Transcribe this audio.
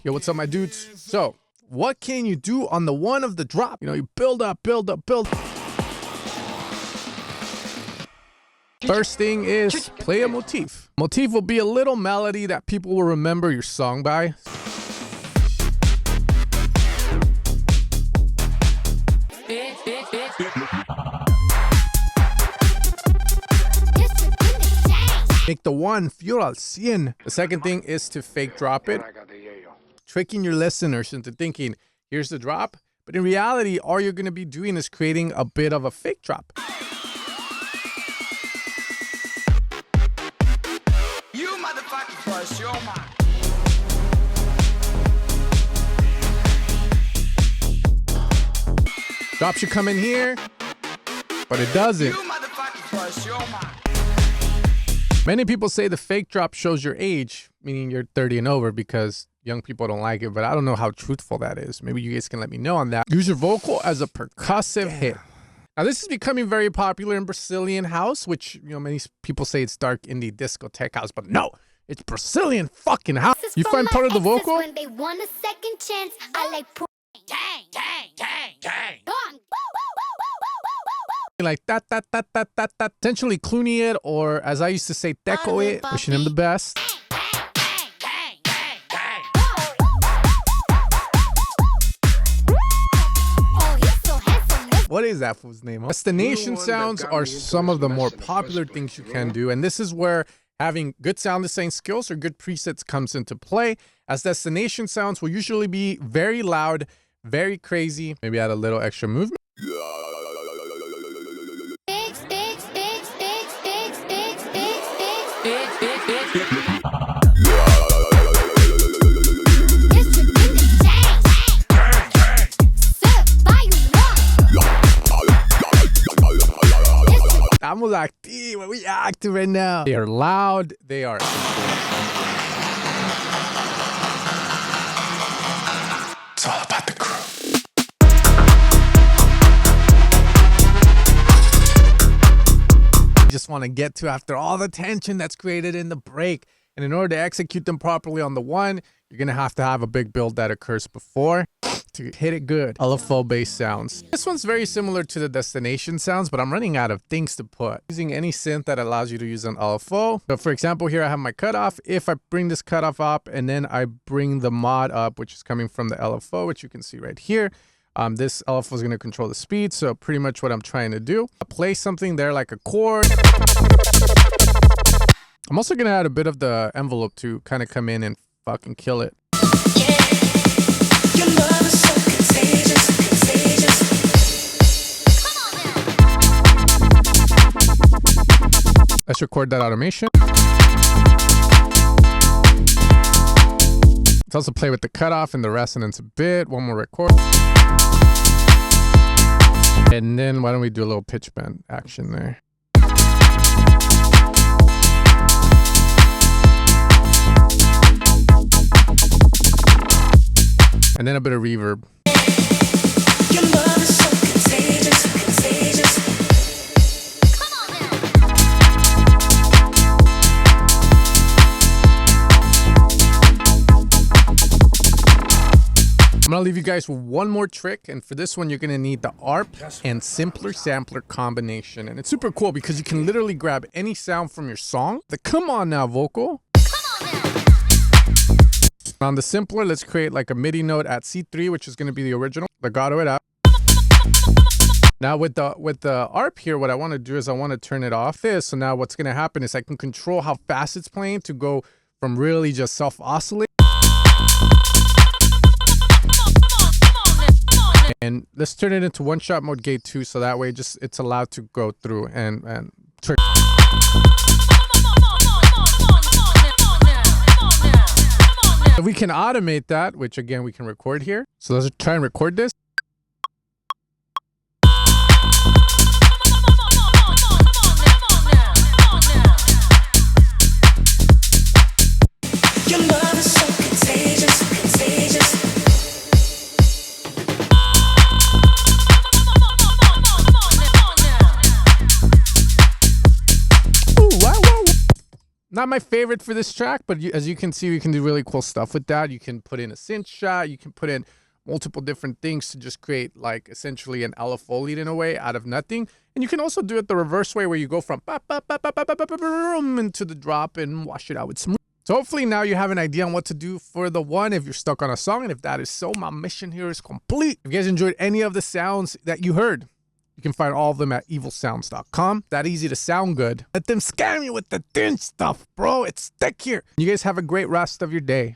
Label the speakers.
Speaker 1: Yo, what's up, my dudes? So, what can you do on the one of the drop? You know, you build up, build up, build. First thing is play a motif. Motif will be a little melody that people will remember your song by. Make the one feel al 100. The second thing is to fake drop it, tricking your listeners into thinking, here's the drop. But in reality, all you're going to be doing is creating a bit of a fake drop.
Speaker 2: You motherfucking first, you're mine.
Speaker 1: Drop should come in here, but it doesn't.
Speaker 2: You motherfucking first, you're mine.
Speaker 1: Many people say the fake drop shows your age, meaning you're 30 and over, because young people don't like it, but I don't know how truthful that is. Maybe you guys can let me know on that. Use your vocal as a percussive hit. Now, this is becoming very popular in Brazilian house, which, you know, many people say it's dark indie disco tech house, but no, it's Brazilian fucking house. You find part of the vocal?
Speaker 3: When they want a second chance, I like
Speaker 1: like that, essentially Clooney it, or as I used to say, Deco it, wishing him the best. What is that fool's name? Destination sounds are some of the more popular things you can do, and this is where having good sound design skills or good presets comes into play, as destination sounds will usually be very loud, very crazy, maybe add a little extra movement. Estamos active, we active right now. They are loud, they are. It's all about the crew. You just want to get to after all the tension that's created in the break. And in order to execute them properly on the one, you're going to have a big build that occurs before to hit it good. LFO-based sounds. This one's very similar to the destination sounds, but I'm running out of things to put. Using any synth that allows you to use an LFO. So for example, here I have my cutoff. If I bring this cutoff up and then I bring the mod up, which is coming from the LFO, which you can see right here. This LFO is going to control the speed. So pretty much what I'm trying to do, I'll play something there like a chord. I'm also going to add a bit of the envelope to kind of come in and fucking kill it. Let's record that automation. Let's also play with the cutoff and the resonance a bit. One more record. And then why don't we do a little pitch bend action there. And then a bit of reverb.
Speaker 4: Your love is so contagious, contagious.
Speaker 3: Come on now.
Speaker 1: I'm gonna leave you guys with one more trick, and for this one you're gonna need the ARP and simpler sampler combination. And it's super cool because you can literally grab any sound from your song. The come on now vocal. On the simpler, let's create like a MIDI note at C3, which is going to be the original. Legato it up. Now with the ARP here, what I want to do is I want to turn it off this. So now what's going to happen is I can control how fast it's playing to go from really just self-oscillate. And let's turn it into one-shot mode gate 2, so that way it's allowed to go through and turn. We can automate that, which again we can record here. So let's try and record this.
Speaker 4: Your love is so contagious, contagious.
Speaker 1: Not my favorite for this track, but as you can see, we can do really cool stuff with that. You can put in a synth shot. You can put in multiple different things to just create like essentially an LFO lead in a way out of nothing. And you can also do it the reverse way where you go from into the drop and wash it out with smooth. So hopefully now you have an idea on what to do for the one if you're stuck on a song. And if that is so, my mission here is complete. If you guys enjoyed any of the sounds that you heard, you can find all of them at evilsounds.com. That easy to sound good. Let them scam you with the thin stuff, bro. It's thick here. You guys have a great rest of your day.